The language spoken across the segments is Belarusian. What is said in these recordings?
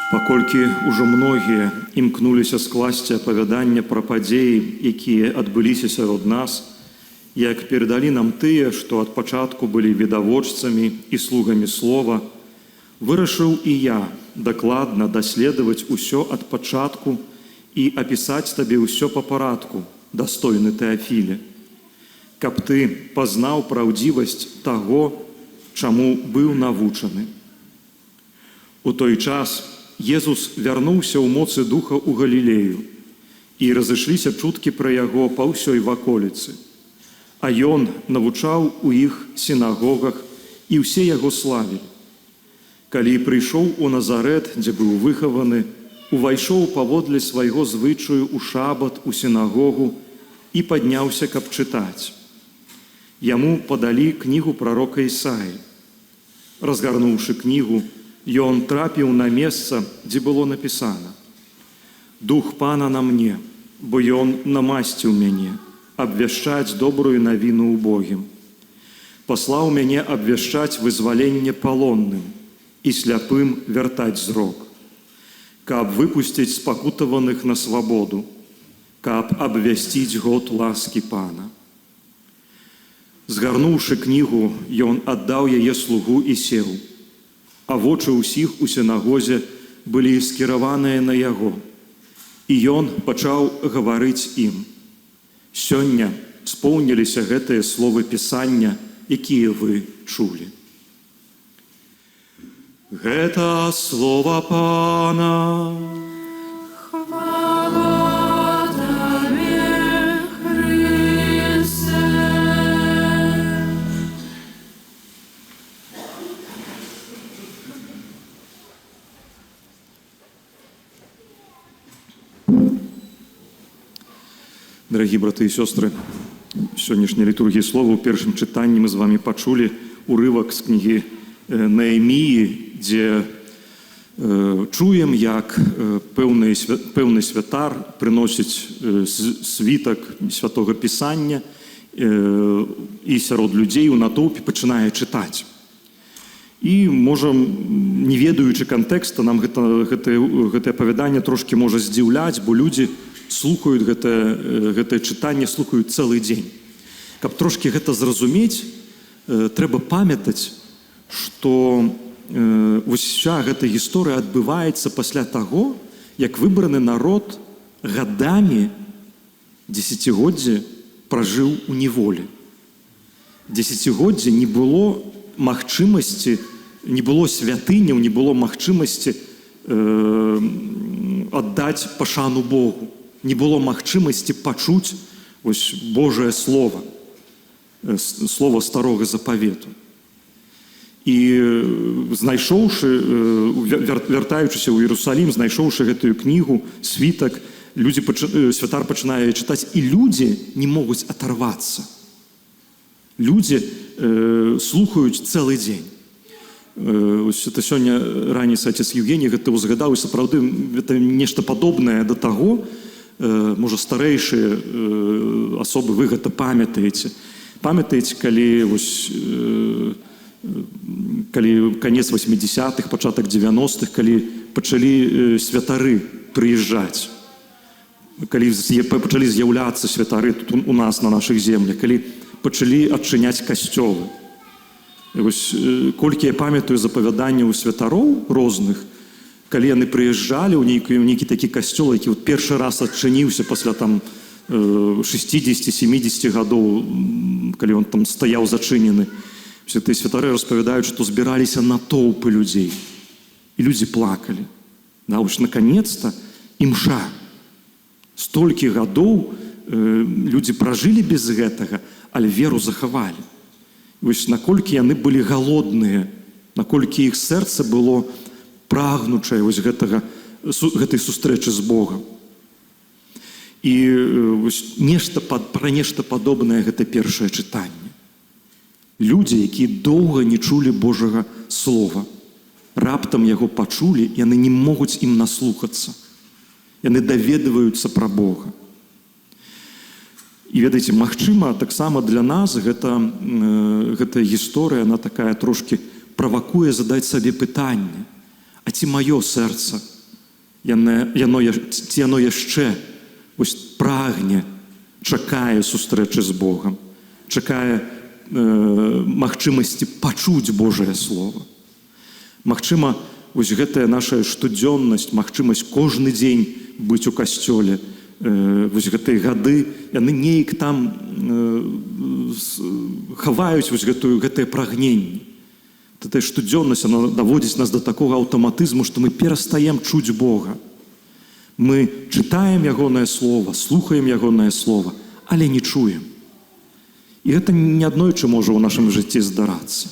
Паколькі ўжо многія імкнуліся скласці апавяданне пра падзеі, якія адбыліся сярод нас, як перадалі нам тыя, што ад пачатку былі відавочцамі і слугамі слова, вырашыў і я дакладна даследаваць усё ад пачатку і апісаць табе ўсё па парадку, дастойны Тэафіле, каб ты пазнаў праўдзівасць таго, чаму быў навучаны. У той час Езус вярнуўся ў моцы духа ў Галілею, і разышліся чуткі пра яго па ўсёй ваколіцы. А ён навучаў у іх сінагогах, і ўсе яго славілі. Калі прыйшоў у Назарэт, дзе быў выхаваны, увайшоў паводле свайго звычаю ў шабат у сінагогу і падняўся, каб чытаць. Яму падалі кнігу прарока Ісаі. Разгарнуўшы кнігу, ён трапіў на месца, дзе было напісана: «Дух Пана на мне, бо ён намасціў мяне, абвяшчаць добрую навіну убогім. Паслаў мяне абвяшчаць вызваленне палонным і сляпым вяртаць зрок, каб выпусціць спакутаваных на свабоду, каб абвясціць год ласкі Пана». Згарнуўшы кнігу, ён аддаў яе слугу і сеў, а вочы ўсіх у сінагозе былі скіраваныя на яго. І ён пачаў гаварыць ім: «Сёння споўніліся гэтыя словы Пісання, якія вы чулі». Гэта слова Пана. Дорогие браты и сестры, в сённяшняй літургіі слова ў першым чытанні мы з вами пачулі урывак з кнігі Нееміі, дзе чуем, як пэўны святар прыносіць світак святога Пісання і сярод людзей у натоўпе пачынае чытаць. І, можа, не ведаючы кантэкста, нам гэтае апавяданне трошкі можа здзіўляць, бо людзі слухаюць гэтае чытанне, слухаюць цэлы дзень. Каб трошкі гэта зразумець, трэба памятаць, што уся гэта гісторыя адбываецца пасля таго, як выбраны народ гадамі, дзесяцігоддзі пражыў у неволі. Дзесяцігоддзі не было магчымасці, не было святыняў, не было магчымасці аддаць пашану Богу. Не было магчымасці пачуць Божае Слова, Слова Старога Запавету. І вяртаючыся ў Іерусалім, знайшоўшы гэтую кнігу, світак, святар пачынае чытаць, і людзі не могуць адарвацца. Людзі слухаюць цэлы дзень. Это сёння раніцай отец Евгений гэта узгадаў, і сапраўды гэта нешта падобнае да таго, можа, старэйшыя асобы, вы гэта памятаеце. Памятаеце, калі канец 80-х, пачатак 90-х, калі пачалі святары прыязджаць, калі пачалі з'яўляцца святары тут у нас, на нашых землях, калі пачалі адчыняць касцёлы. Колькі я памятаю запавяданняў святароў розных, калі яны прыязджалі ў нейкі такі касцёл, які першы раз адчыніўся пасля 60-70 гадоў, калі ён там стаяў зачынены, тыя святары распавядаюць, што збіраліся натоўпы людзей, і людзі плакалі. Наконец-то імша. Столькі гадоў людзі пражылі без гэтага, але веру захавалі. Наколькі яны былі галодныя, наколькі іх сэрца было прагнучае гэтай сустрэчы з Богам. І пра нешта падобнае гэта першае чытанне. Людзі, якія доўга не чулі Божага Слова, раптам яго пачулі, яны не могуць ім наслухацца. Яны даведваюцца пра Бога. І ведаеце, магчыма, таксама для нас гэтая гісторыя, она такая трошкі правакуе задаць сабе пытанне: а ці маё сэрца яно яшчэ прагне, чакае сустрэчы з Богам, чакае магчымасці пачуць Божае Слова. Магчыма, гэтая наша штодзённасць, магчымасць кожны дзень быць у касцёле, гэтыя гады, яны неяк там хаваюць гэтае прагненне. Гэтая штодзённасць, она даводзіць нас да такога аўтаматызму, што мы перастаем чуць Бога. Мы чытаем ягонае Слова, слухаем ягонае Слова, але не чуем. І гэта не аднойчы можа ў нашым жыцці здарацца.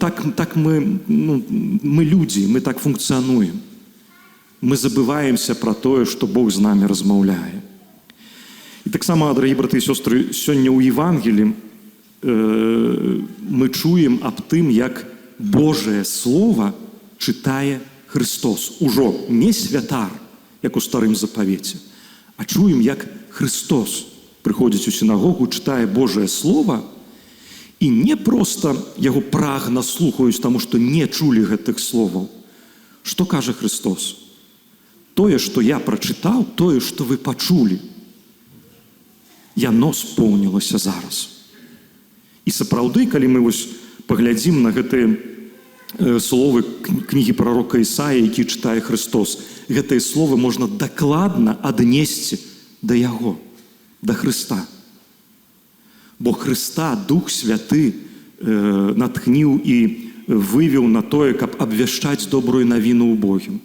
Так мы людзі, мы так функцыянуем. Мы забываемся пра тое, што Бог з намі размаўляе. І таксама, дарагі браты і сёстры, сёння ў Евангелі мы чуем аб тым, як Божае Слова чытае Христос. Ужо не святар, як у Старым Запавеце, а чуем, як Христос прыходзіць у сінагогу, чытае Божае Слова, і не проста яго прагна слухаюць, таму што не чулі гэтых словаў. Што кажа Христос? Тое, што я прачытаў, тое, што вы пачулі, яно споўнілася зараз. І сапраўды, калі мы паглядзім на гэтыя словы кнігі прарока Ісаі, які чытае Христос, гэтыя словы можна дакладна аднесці да Яго, да Христа. Бо Христа Дух Святы натхніў і вывеў на тое, каб абвяшчаць добрую навіну убогім.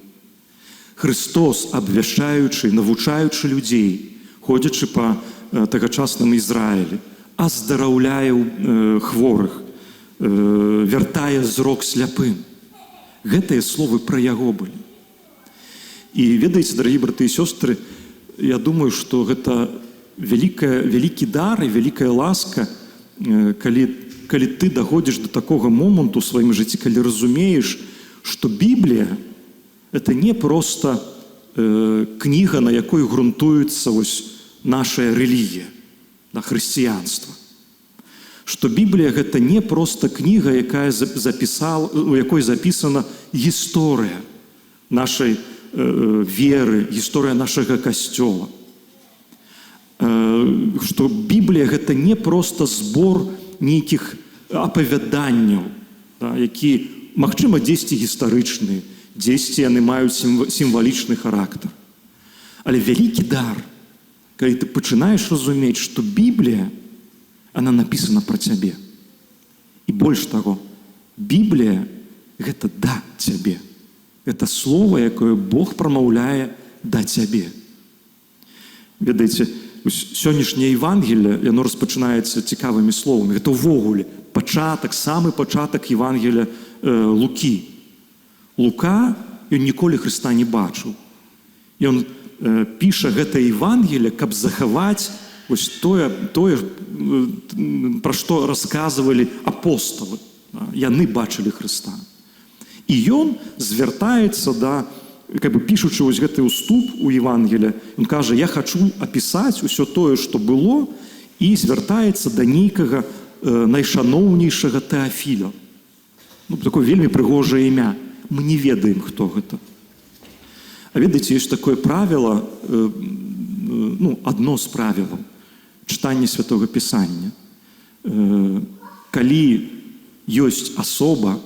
Христос, абвяшчаючы, навучаючы людзей, ходзячы па тагачасным Ізраілі, аздараўляе хворых, вяртае зрок сляпым. Гэтыя словы пра Яго былі. І ведаеце, дарагі браты і сёстры, я думаю, што гэта вялікі дар і вялікая ласка, калі ты даходзіш до такога моманту ў сваім жыцці, калі разумееш, што Біблія — это не проста кніга, на якой грунтуецца наша рэлігія, хрысціянства. Што Біблія — гэта не проста кніга, у якой запісана гісторыя нашай веры, гісторыя нашага касцёла. Што Біблія — гэта не проста збор нейкіх апавяданняў, які, магчыма, дзесьці гістарычныя, дзесьці яны маюць сімвалічны характар. Але вялікі дар, калі ты пачынаеш разумець, што Біблія, она напісана пра цябе. І больш таго, Біблія — гэта да цябе. Гэта слова, якое Бог прамаўляе да цябе. Ведаеце, сённяшняе Евангелие, яно распачынаецца цікавымі словамі. Гэта ўвогуле пачатак, самы пачатак Евангелия Лукі. Лука, ён ніколі Христа не бачыў. Ён піша гэта Евангелие, каб захаваць тое, пра што расказвалі апостолы. Яны бачылі Христа. І ён звяртаецца да, пішучы гэты ўступ у Евангелие, ён кажа: я хачу апісаць усё тое, што было, і звяртаецца да нейкага найшаноўнейшага Тэафіля. Такое вельмі прыгожае імя. Мы не ведаем, хто гэта. А ведаеце, ёсць такое правіла, адно з правілаў чытання Святога Пісання. Калі ёсць асоба,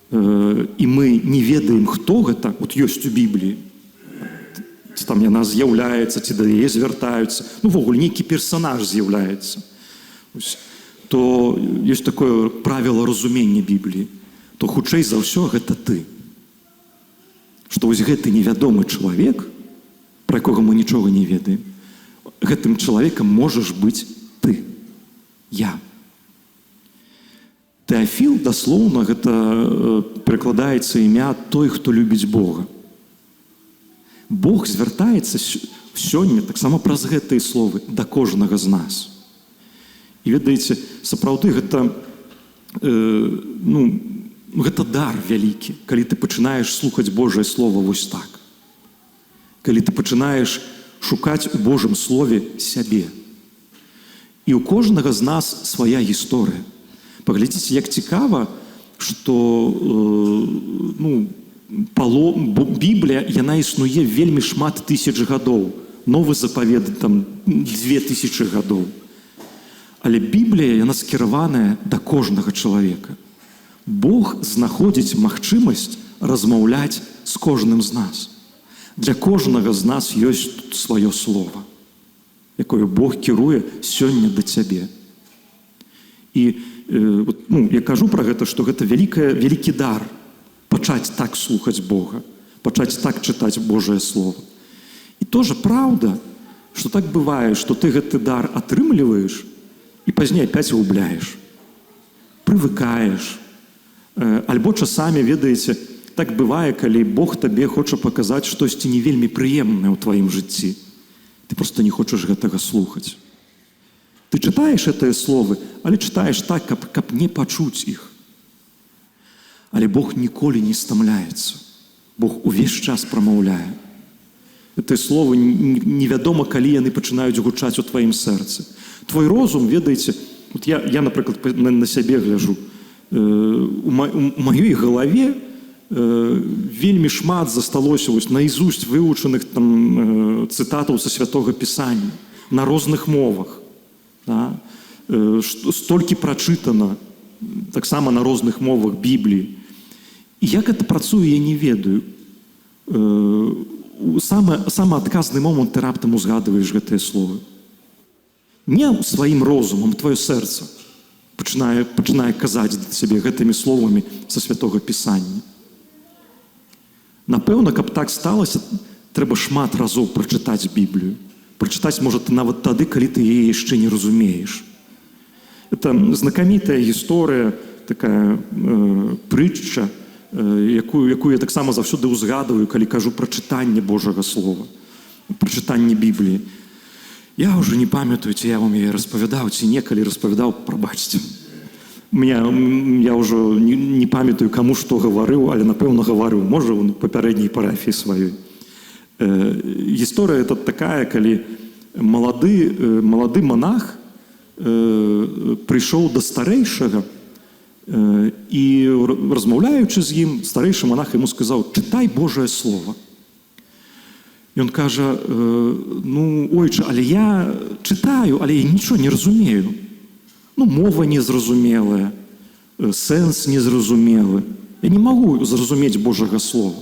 і мы не ведаем, хто гэта, ёсць у Бібліі, ці там яна з'яўляецца, ці да яе звяртаюцца, ввогуле нейкі персанаж з'яўляецца, то ёсць такое правіла разумення Бібліі, то хутчэй за ўсё гэта ты. Што гэты невядомы чалавек, пра якога мы нічога не ведаем, гэтым чалавекам можаш быць ты, я. Тэафіл, даслоўна, гэта перакладаецца імя той, хто любіць Бога. Бог звяртаецца сёння таксама праз гэтыя словы да кожнага з нас. І ведаеце, сапраўды гэта дар вялікі, калі ты пачынаеш слухаць Божае Слово вось так. Калі ты пачынаеш шукаць у Божым Слове сябе. І ў кожнага з нас свая гісторыя. Паглядзіце, як цікава, што Біблія, яна існуе вельмі шмат тысяч гадоў. Новы запавет, там, 2000 гадоў. Але Біблія, яна скіраваная да кожнага чалавека. Бог знаходзіць магчымасць размаўляць з кожным з нас. Для кожнага з нас ёсць сваё слова, якое Бог кіруе сёння да цябе. І я кажу пра гэта, што гэта вялікі дар пачаць так слухаць Бога, пачаць так чытаць Божае Слово. І тоже праўда, што так бывае, што ты гэты дар атрымліваеш і пазней опять губляеш, прывыкаеш. Альбо часамі, ведаеце, так бывае, калі Бог табе хоча паказаць штосьці не вельмі прыемнае ў тваім жыцці. Ты проста не хочаш гэтага слухаць. Ты чытаеш гэтыя словы, але чытаеш так, каб не пачуць іх. Але Бог ніколі не стамляецца. Бог увесь час прамаўляе. Гэтыя словы невядома, калі яны пачынаюць гучаць у тваім сэрцы. Твой розум, ведаеце, я, напрыклад, на сябе гляжу, у маёй галаве вельмі шмат засталося наизусть вывучаных цытатаў са Святога Пісання на розных мовах. Да? Столькі прачытана таксама на розных мовах Бібліі. І як гэта працуе, я не ведаю. Самы адказны момант ты раптам узгадваеш гэтыя словы. Не сваім розумам, твоё сэрца пачынае казаць да цябе гэтымі словамі са Святога Пісання. Напэўна, каб так сталася, трэба шмат разоў прачытаць Біблію. Прачытаць, можа, нават тады, калі ты яе яшчэ не разумееш. Это знакамітая гісторыя, такая прытча, якую я таксама заўсёды ўзгадваю, калі кажу пра чытанне Божага Слова, пра чытанне Бібліі. Я ўжо не памятаю, ці я вам яе распавядаў, ці некалі распавядаў, прабачце. Я ўжо не памятаю, каму што гаварыў, але, напэўна, гаварыў, можа, у папярэдняй парафіі сваёй. Гісторыя это такая, калі малады манах прыйшоў да старэйшага і, размаўляючы з ім, старэйшы манах яму сказаў: «Чытай Божае Слово». Ён кажа: «Ойча, але я чытаю, але я нічого не разумею. Мова незразумелая, сэнс незразумелы. Я не магу зразумець Божага Слова».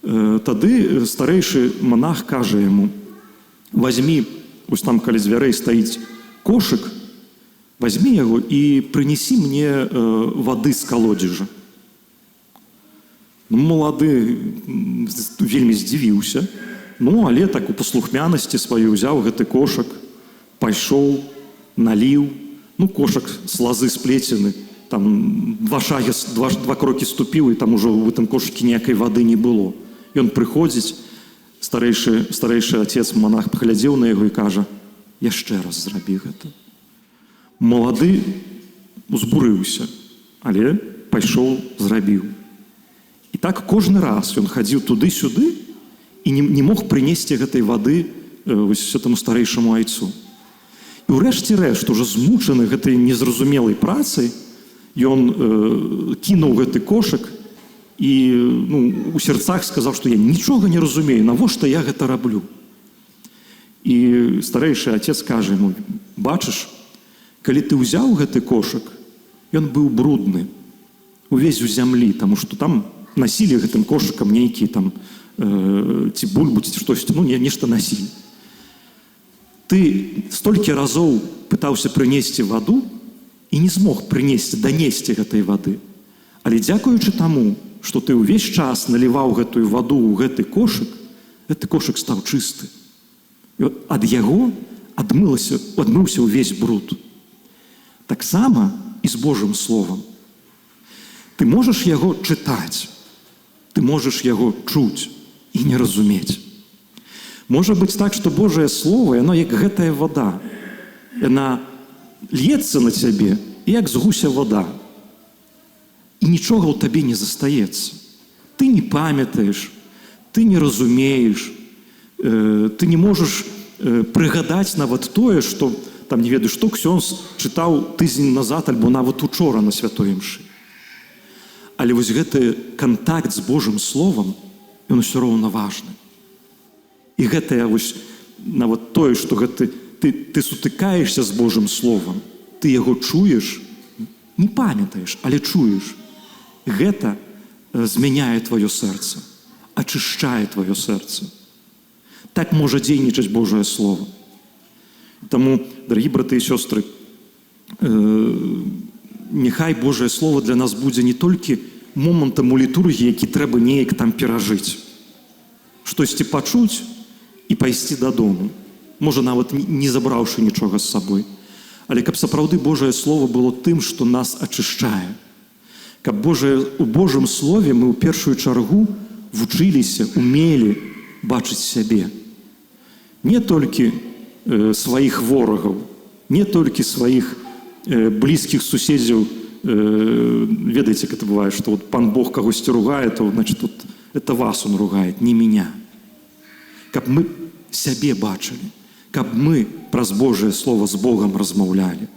Тады старэйшы манах кажа яму: «Вазьмі, вось там каля дзвярэй стаіць кошык, вазьмі яго і прынесі мне вады з калодзежа». Малады вельмі здзівіўся, але так у паслухмянасці сваёй узяў гэты кошык, пайшоў, наліў, кошык з лазы сплецены, там два крокі ступіў, і там ужо ў гэтым кошыкі ніякай вады не было. Ён прыходзіць, старэйшы отец монах паглядзеў на яго і кажа: «Яшчэ раз зрабі гэта». Малады узбурыўся, але пайшоў, зрабіў. І так кожны раз ён хадзіў туды-сюды і не мог прынесці гэтай вады гэтаму старэйшаму айцу. І ўрэшце рэшт, ужо змучаны гэтай незразумелай працай, ён кінуў гэты кошык і у сэрцах сказаў, што я нічога не разумею, навошта я гэта раблю. І старэйшы отец кажа яму: «Бачыш, калі ты ўзяў гэты кошык, ён быў брудны, увесь у зямлі, таму што там насілі гэтым кошыкам нейкі там ці бульбу, ці штосьці, нешта насілі. Ты столькі разоў пытаўся прынесці ваду і не змог данесці гэтай вады. Але дзякуючы таму, што ты ўвесь час наліваў гэтую ваду ў гэты кошык стаў чысты. Ад яго адмыўся ўвесь бруд. Таксама і з Божым Словам. Ты можаш яго чытаць, ты можаш яго чуць і не разумець. Можа быць так, што Божае Слово, яно як гэтая вада. Яна льецца на цябе, як з гуся вада. І нічога ў табе не застаецца. Ты не памятаеш, ты не разумееш, ты не можаш прыгадаць нават тое, што, там не ведаю, што ксёндз чытаў тыдзень назад альбо нават учора на святой імшы. Але вось гэты кантакт з Божым Словам, ён усё роўна важны. І гэтае вось нават тое, што ты сутыкаешся з Божым Словам, ты яго чуеш, не памятаеш, але чуеш. Гэта змяняе твоё сэрца, ачышчае твоё сэрца. Так можа дзейнічаць Божае Слово. Таму, дарагі браты і сёстры, няхай Божае Слово для нас будзе не толькі момантам у літургіі, які трэба неяк там перажыць. Штосьці пачуць і пайсці дадому. Можа, нават не забраўшы нічога з сабой. Але каб сапраўды Божае Слово было тым, што нас ачышчае. Каб у Божым Слове мы ў першую чаргу вучыліся, умелі бачыць сябе. Не толькі сваіх ворагаў, не толькі сваіх блізкіх суседзяў. Ведаеце, как это бывает, что вот пан Бог кагосьці ругае, то значит вот это вас он ругает, не меня. Каб мы сябе бачылі, каб мы праз Божае Слово з Богом размаўлялі,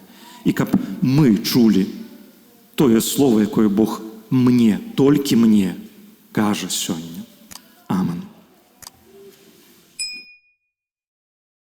і каб мы чулі тое Слово, якое Бог мне, толькі мне кажа сёння. Амэн.